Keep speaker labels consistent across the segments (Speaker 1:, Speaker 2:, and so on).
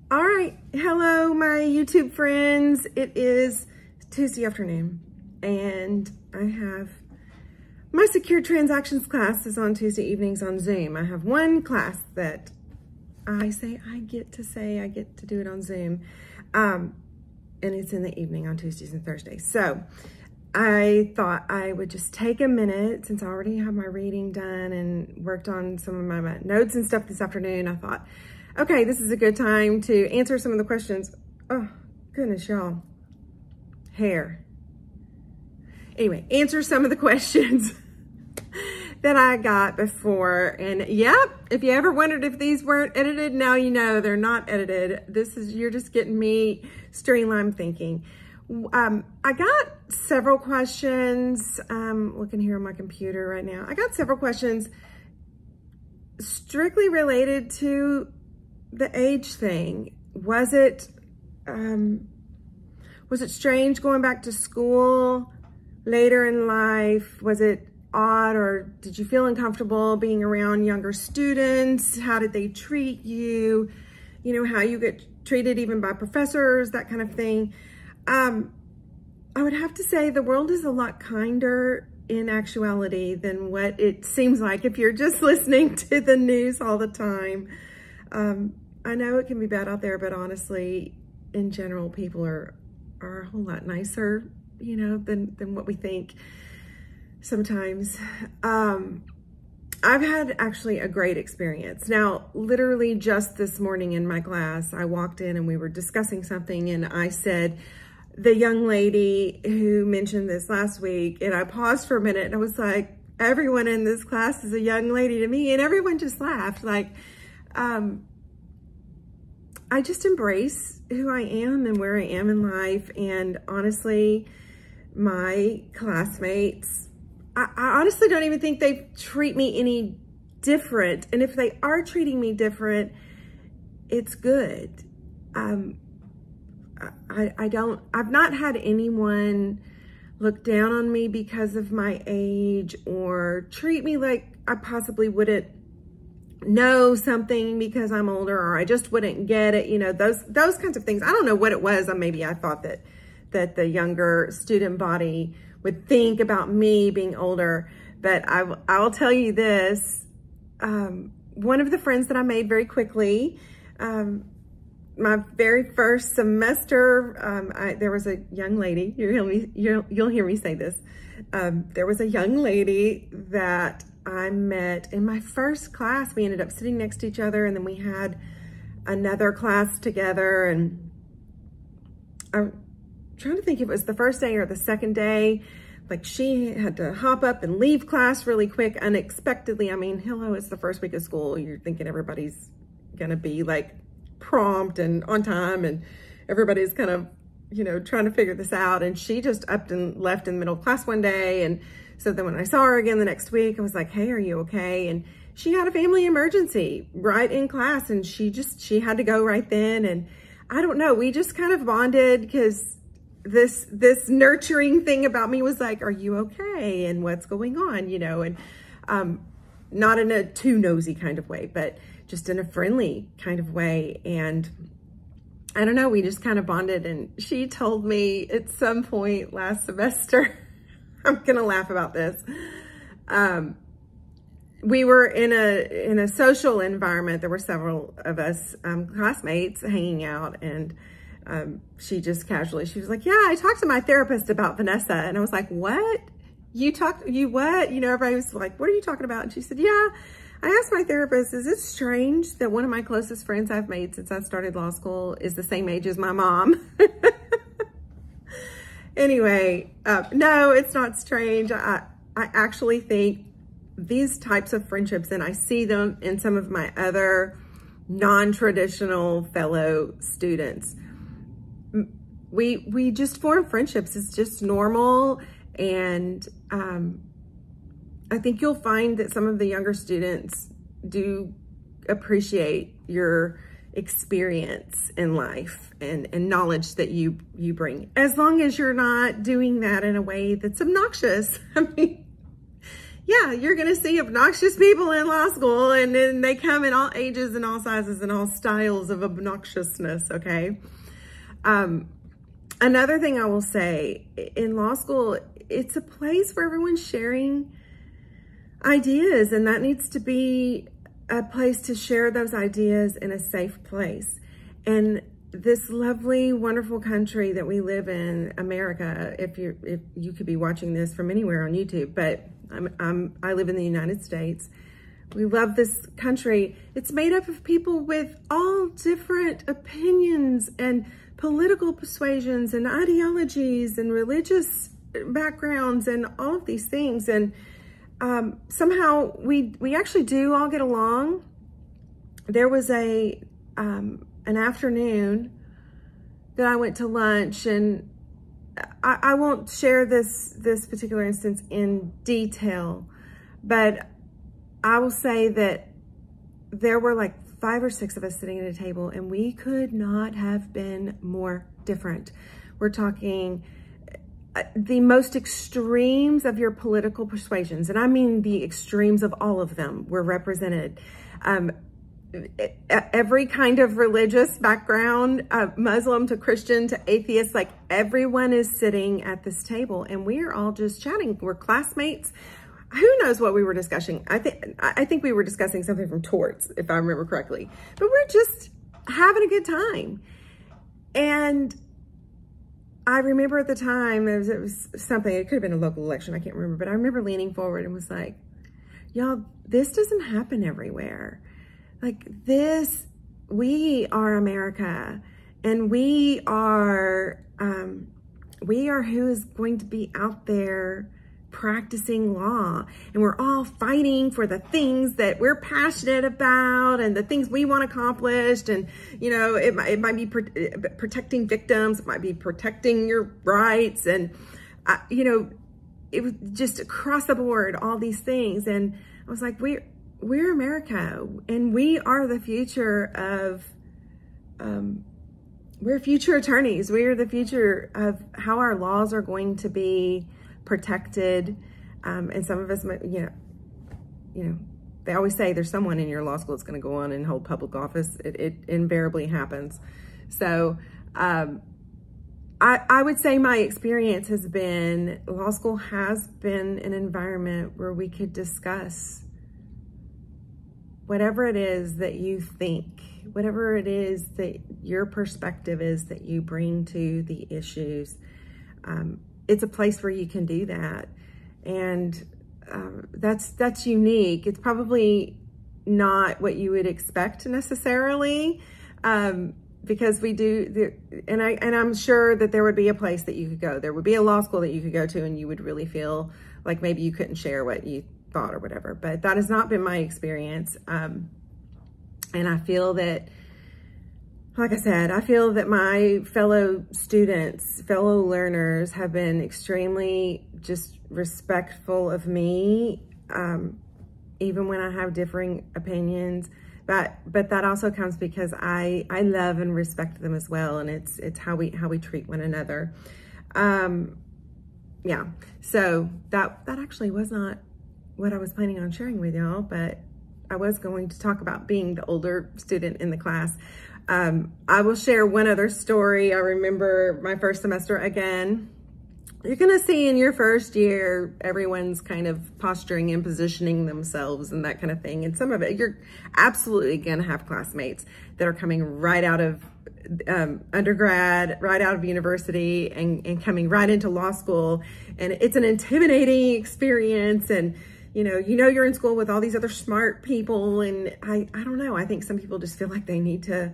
Speaker 1: All right, hello my YouTube friends. It is Tuesday afternoon and I have my secure transactions classes on Tuesday evenings on Zoom. I have one class that I get to do it on Zoom. And it's in the evening on Tuesdays and Thursdays. So I thought I would just take a minute, since I already have my reading done and worked on some of my notes and stuff this afternoon. I thought, okay, this is a good time to answer some of the questions. Oh, goodness, y'all. Hair. Anyway, answer some of the questions that I got before. And yep, if you ever wondered if these weren't edited, now you know they're not edited. You're just getting me streamlined thinking. I got several questions. Looking here on my computer right now. I got several questions strictly related to the age thing. Was it strange going back to school later in life? Was it odd, or did you feel uncomfortable being around younger students? How did they treat you? You know, how you get treated even by professors, that kind of thing. I would have to say the world is a lot kinder in actuality than what it seems like if you're just listening to the news all the time. I know it can be bad out there, but honestly, in general, people are a whole lot nicer, you know, than what we think sometimes. I've had actually a great experience. Now, literally just this morning in my class, I walked in and we were discussing something and I said, the young lady who mentioned this last week, and I paused for a minute and I was like, everyone in this class is a young lady to me, and everyone just laughed. Like, I just embrace who I am and where I am in life. And honestly, my classmates, I honestly don't even think they treat me any different. And if they are treating me different, it's good. I've not had anyone look down on me because of my age or treat me like I possibly wouldn't know something because I'm older, or I just wouldn't get it. You know, those kinds of things. I don't know what it was. Maybe I thought that the younger student body would think about me being older, but I will tell you this. One of the friends that I made very quickly, my very first semester, there was a young lady, you'll hear me say this. There was a young lady that I met in my first class. We ended up sitting next to each other, and then we had another class together, and I'm trying to think if it was the first day or the second day. Like, she had to hop up and leave class really quick, unexpectedly. I mean, hello, it's the first week of school. You're thinking everybody's gonna be like prompt and on time, and everybody's kind of, you know, trying to figure this out. And she just upped and left in the middle of class one day. And so then when I saw her again the next week, I was like, hey, are you okay? And she had a family emergency right in class, and she had to go right then. And I don't know, we just kind of bonded because this nurturing thing about me was like, are you okay? And what's going on, you know? And not in a too nosy kind of way, but just in a friendly kind of way. And I don't know, we just kind of bonded. And she told me at some point last semester, I'm gonna laugh about this. We were in a social environment. There were several of us classmates hanging out, and she just casually, she was like, yeah, I talked to my therapist about Vanessa. And I was like, what? You what? You know, everybody was like, what are you talking about? And she said, yeah, I asked my therapist, is it strange that one of my closest friends I've made since I started law school is the same age as my mom? Anyway, no, it's not strange. I actually think these types of friendships, and I see them in some of my other non-traditional fellow students, we just form friendships. It's just normal. And I think you'll find that some of the younger students do appreciate your experience in life and knowledge that you bring, as long as you're not doing that in a way that's obnoxious. I mean, yeah, you're going to see obnoxious people in law school, and then they come in all ages and all sizes and all styles of obnoxiousness, okay? Another thing I will say, in law school, it's a place where everyone's sharing ideas, and that needs to be a place to share those ideas in a safe place. And this lovely, wonderful country that we live in, America, if you could be watching this from anywhere on YouTube, but I live in the United States. We love this country. It's made up of people with all different opinions and political persuasions and ideologies and religious backgrounds and all of these things. And somehow we actually do all get along. There was an afternoon that I went to lunch, and I won't share this particular instance in detail, but I will say that there were like 5 or 6 of us sitting at a table, and we could not have been more different. We're talking the most extremes of your political persuasions, and I mean the extremes of all of them were represented. Every kind of religious background, Muslim to Christian to atheist, like everyone is sitting at this table, and we are all just chatting. We're classmates. Who knows what we were discussing? I think we were discussing something from torts, if I remember correctly. But we're just having a good time. And I remember at the time, it was something, it could have been a local election, I can't remember, but I remember leaning forward and was like, y'all, this doesn't happen everywhere. Like this, we are America, and we are who is going to be out there practicing law, and we're all fighting for the things that we're passionate about and the things we want accomplished. And you know, it might be protecting victims, it might be protecting your rights, and you know, it was just across the board, all these things. And I was like, we're America, and we are the future of we're future attorneys. We are the future of how our laws are going to be protected. And some of us, you know, they always say there's someone in your law school that's going to go on and hold public office. It invariably happens. So I would say my experience has been, law school has been an environment where we could discuss whatever it is that you think, whatever it is that your perspective is that you bring to the issues. It's a place where you can do that. And that's unique. It's probably not what you would expect necessarily, because we do, and I'm sure that there would be a place that you could go. There would be a law school that you could go to, and you would really feel like maybe you couldn't share what you thought or whatever. But that has not been my experience. And I feel that, like I said, I feel that my fellow students, fellow learners have been extremely just respectful of me, even when I have differing opinions. But that also comes because I love and respect them as well, and it's how we treat one another. Yeah. So that actually was not what I was planning on sharing with y'all, but I was going to talk about being the older student in the class. I will share one other story. I remember my first semester again. You're gonna see in your first year, everyone's kind of posturing and positioning themselves and that kind of thing. And some of it, you're absolutely gonna have classmates that are coming right out of undergrad, right out of university, and coming right into law school. And it's an intimidating experience. And you know you're in school with all these other smart people. And I don't know, I think some people just feel like they need to,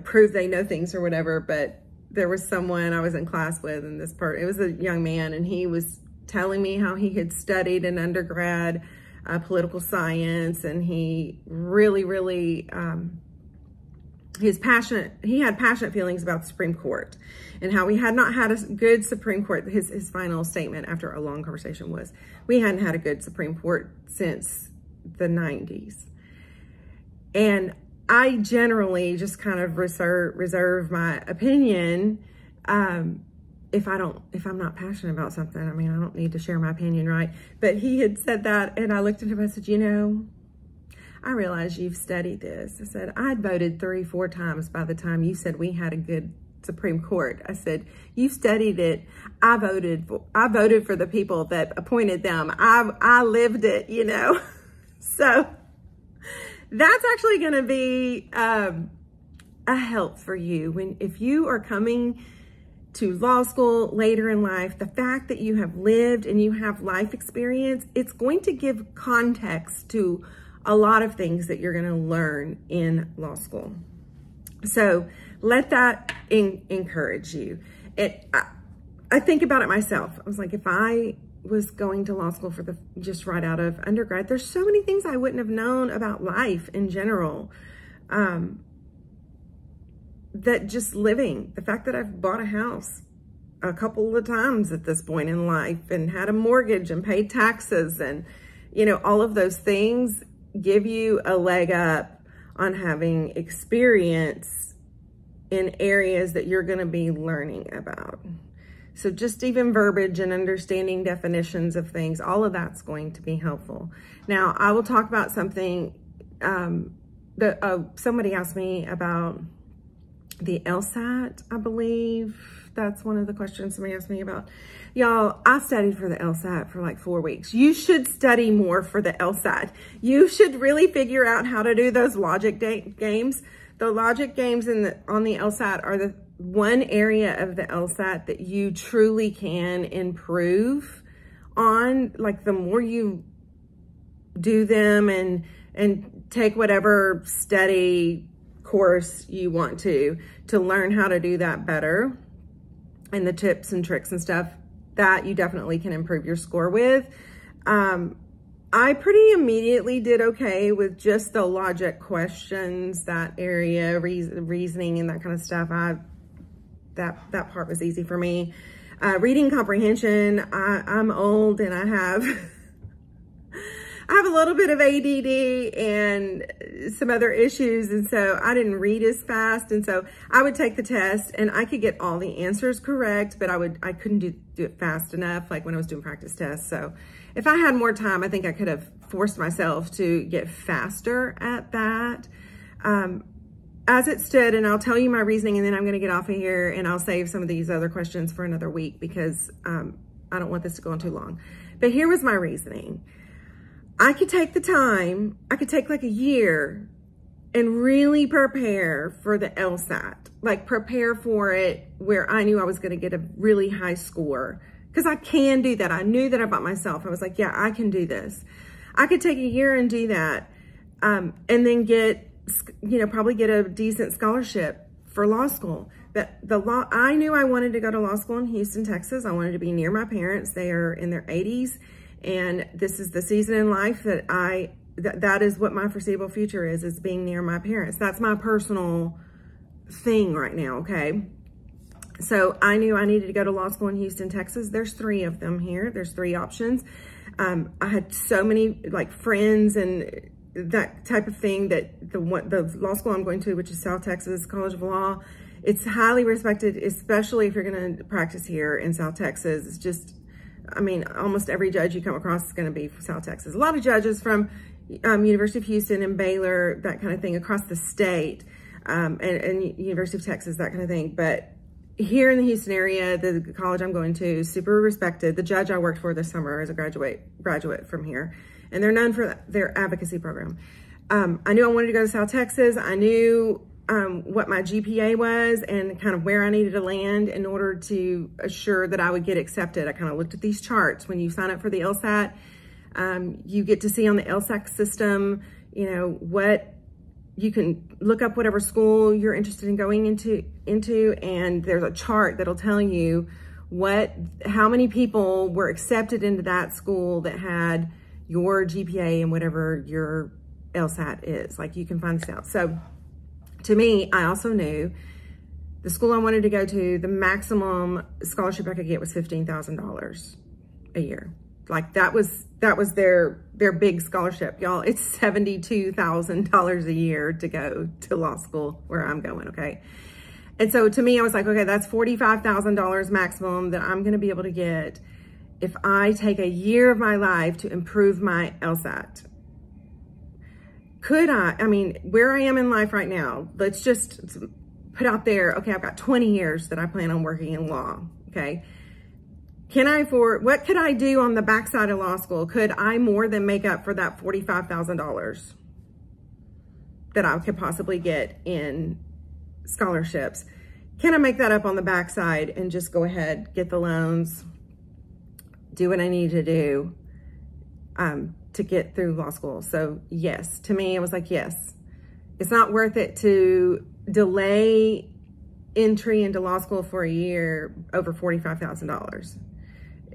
Speaker 1: prove they know things or whatever. But there was someone I was in class with, and it was a young man, and he was telling me how he had studied in undergrad political science, and he really, he had passionate feelings about the Supreme Court, and how we had not had a good Supreme Court. His final statement after a long conversation was, we hadn't had a good Supreme Court since the 90s. And I generally just kind of reserve my opinion, if I'm not passionate about something, I mean, I don't need to share my opinion, right? But he had said that, and I looked at him, I said, you know, I realize you've studied this. I said, I'd voted 3-4 times by the time you said we had a good Supreme Court. I said, you studied it. I voted for the people that appointed them. I lived it, you know? So that's actually going to be a help for you if you are coming to law school later in life. The fact that you have lived and you have life experience, it's going to give context to a lot of things that you're going to learn in law school. So let that encourage you. I think about it myself. I was like, if I was going to law school just right out of undergrad, there's so many things I wouldn't have known about life in general. That just living, the fact that I've bought a house a couple of times at this point in life and had a mortgage and paid taxes, and, you know, all of those things give you a leg up on having experience in areas that you're going to be learning about. So just even verbiage and understanding definitions of things, all of that's going to be helpful. Now, I will talk about something that somebody asked me about the LSAT, I believe. That's one of the questions somebody asked me about. Y'all, I studied for the LSAT for like 4 weeks. You should study more for the LSAT. You should really figure out how to do those logic games. The logic games on the LSAT are the one area of the LSAT that you truly can improve on. Like, the more you do them and take whatever study course you want to learn how to do that better, and the tips and tricks and stuff that you definitely can improve your score with. I pretty immediately did okay with just the logic questions, that area, reasoning and that kind of stuff. That part was easy for me. Reading comprehension, I'm old and I have a little bit of ADD and some other issues, and so I didn't read as fast, and so I would take the test and I could get all the answers correct, but I couldn't do it fast enough, like when I was doing practice tests. So if I had more time, I think I could have forced myself to get faster at that. As it stood, and I'll tell you my reasoning, and then I'm going to get off of here and I'll save some of these other questions for another week because I don't want this to go on too long. But here was my reasoning. I could take the time, I could take like a year and really prepare for the LSAT, like prepare for it where I knew I was going to get a really high score, because I can do that. I knew that about myself. I was like, yeah, I can do this. I could take a year and do that, and then get, you know, probably get a decent scholarship for law school. I knew I wanted to go to law school in Houston, Texas. I wanted to be near my parents. They are in their 80s. And this is the season in life that that is what my foreseeable future is being near my parents. That's my personal thing right now, okay? So I knew I needed to go to law school in Houston, Texas. There's 3 of them here. There's 3 options. I had so many like friends and that type of thing that the law school I'm going to, which is South Texas College of Law, it's highly respected, especially if you're going to practice here in South Texas. It's just, I mean, almost every judge you come across is going to be from South Texas. A lot of judges from University of Houston and Baylor, that kind of thing, across the state, and University of Texas, that kind of thing. But here in the Houston area, the college I'm going to, super respected. The judge I worked for this summer is a graduate from here, and they're known for their advocacy program. I knew I wanted to go to South Texas. I knew what my GPA was and kind of where I needed to land in order to assure that I would get accepted. I kind of looked at these charts. When you sign up for the LSAT, you get to see on the LSAT system, you know, what you can look up whatever school you're interested in going into, and there's a chart that'll tell you how many people were accepted into that school that had your GPA and whatever your LSAT is. Like, you can find this out. So to me, I also knew the school I wanted to go to, the maximum scholarship I could get was $15,000 a year. Like, that was their big scholarship, y'all. It's $72,000 a year to go to law school where I'm going, okay? And so to me, I was like, okay, that's $45,000 maximum that I'm going to be able to get if I take a year of my life to improve my LSAT. Could I mean, where I am in life right now, let's just put out there, okay, I've got 20 years that I plan on working in law, okay? What could I do on the backside of law school? Could I more than make up for that $45,000 that I could possibly get in scholarships? Can I make that up on the backside and just go ahead, get the loans, do what I need to do to get through law school? So yes, to me, it was like, yes, it's not worth it to delay entry into law school for a year over $45,000.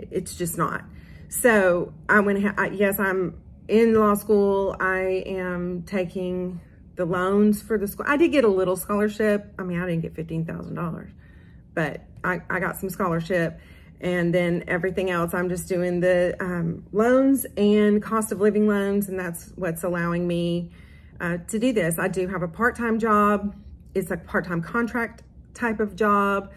Speaker 1: It's just not. So I went, yes, I'm in law school. I am taking the loans for the school. I did get a little scholarship. I mean, I didn't get $15,000, but I got some scholarship. And then everything else, I'm just doing the loans and cost of living loans. And that's what's allowing me to do this. I do have a part-time job. It's a part-time contract type of job.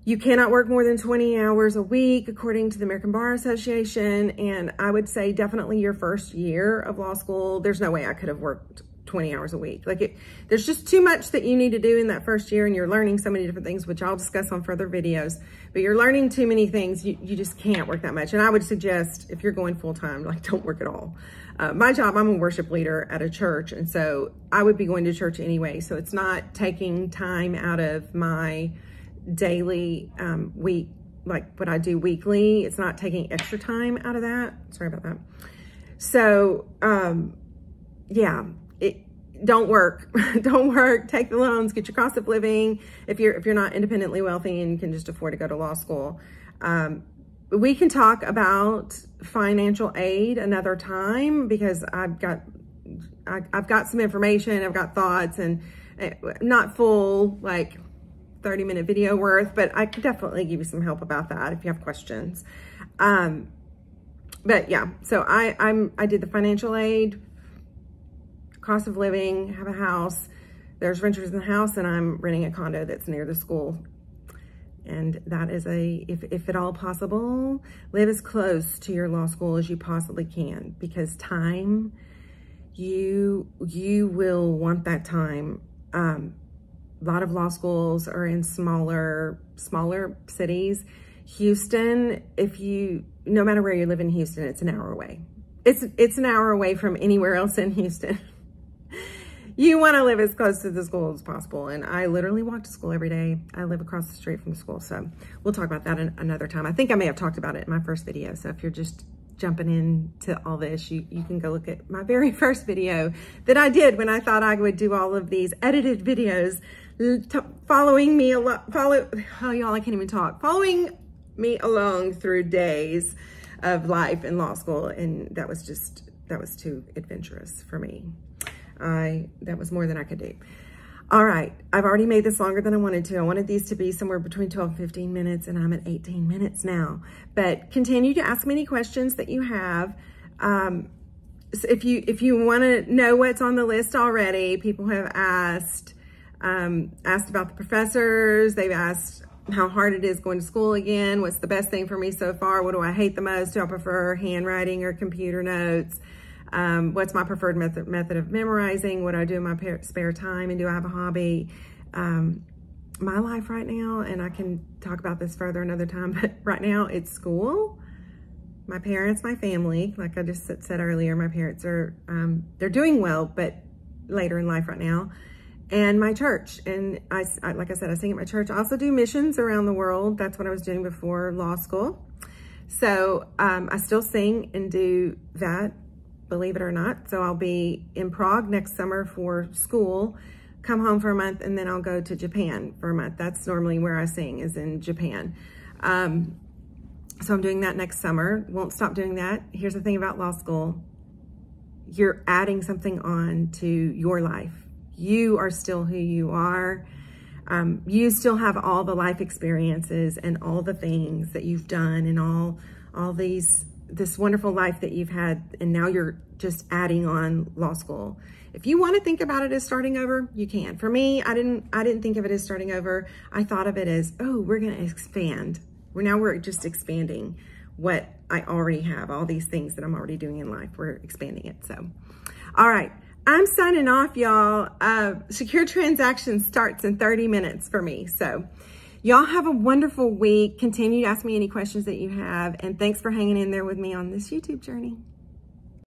Speaker 1: You cannot work more than 20 hours a week, according to the American Bar Association. And I would say definitely your first year of law school, there's no way I could have worked 20 hours a week. There's just too much that you need to do in that first year, and you're learning so many different things, which I'll discuss on further videos, but you're learning too many things. You just can't work that much. And I would suggest if you're going full-time, don't work at all. My job, I'm a worship leader at a church, and so I would be going to church anyway. So it's not taking time out of my daily week, like what I do weekly. It's not taking extra time out of that. Sorry about that. So yeah, don't work. Don't work. Take the loans. Get your cost of living. If you're not independently wealthy and can just afford to go to law school, we can talk about financial aid another time, because I've got some information. I've got thoughts, and not full 30-minute video worth, but I could definitely give you some help about that if you have questions. But yeah, so I did the financial aid, cost of living, have a house. There's renters in the house, and I'm renting a condo that's near the school. And that is if at all possible, live as close to your law school as you possibly can, because time, you will want that time. A lot of law schools are in smaller cities. Houston, no matter where you live in Houston, it's an hour away. It's an hour away from anywhere else in Houston. You want to live as close to the school as possible. And I literally walk to school every day. I live across the street from the school. So we'll talk about that another time. I think I may have talked about it in my first video. So if you're just jumping into all this, you can go look at my very first video that I did when I thought I would do all of these edited videos, following me along, oh y'all, I can't even talk, following me along through days of life in law school. And that was too adventurous for me. That was more than I could do. All right, I've already made this longer than I wanted to. I wanted these to be somewhere between 12 and 15 minutes, and I'm at 18 minutes now. But continue to ask me any questions that you have. So if you want to know what's on the list already, people have asked about the professors. They've asked how hard it is going to school again. What's the best thing for me so far? What do I hate the most? Do I prefer handwriting or computer notes? What's my preferred method of memorizing? What do I do in my spare time? And do I have a hobby? My life right now, and I can talk about this further another time, but right now it's school, my parents, my family. Like I just said earlier, my parents are, they're doing well, but later in life right now, and my church. And like I said, I sing at my church. I also do missions around the world. That's what I was doing before law school. So I still sing and do that, believe it or not. So I'll be in Prague next summer for school, come home for a month, and then I'll go to Japan for a month. That's normally where I sing, is in Japan. So I'm doing that next summer. Won't stop doing that. Here's the thing about law school. You're adding something on to your life. You are still who you are. You still have all the life experiences and all the things that you've done and all this wonderful life that you've had, and now you're just adding on law school. if you want to think about it as starting over, you can. For me, I didn't think of it as starting over. I thought of it as, oh, we're going to expand. We're just expanding what I already have, all these things that I'm already doing in life. We're expanding it. So, all right. I'm signing off, y'all. Secure Transactions starts in 30 minutes for me. So y'all have a wonderful week. Continue to ask me any questions that you have. And thanks for hanging in there with me on this YouTube journey.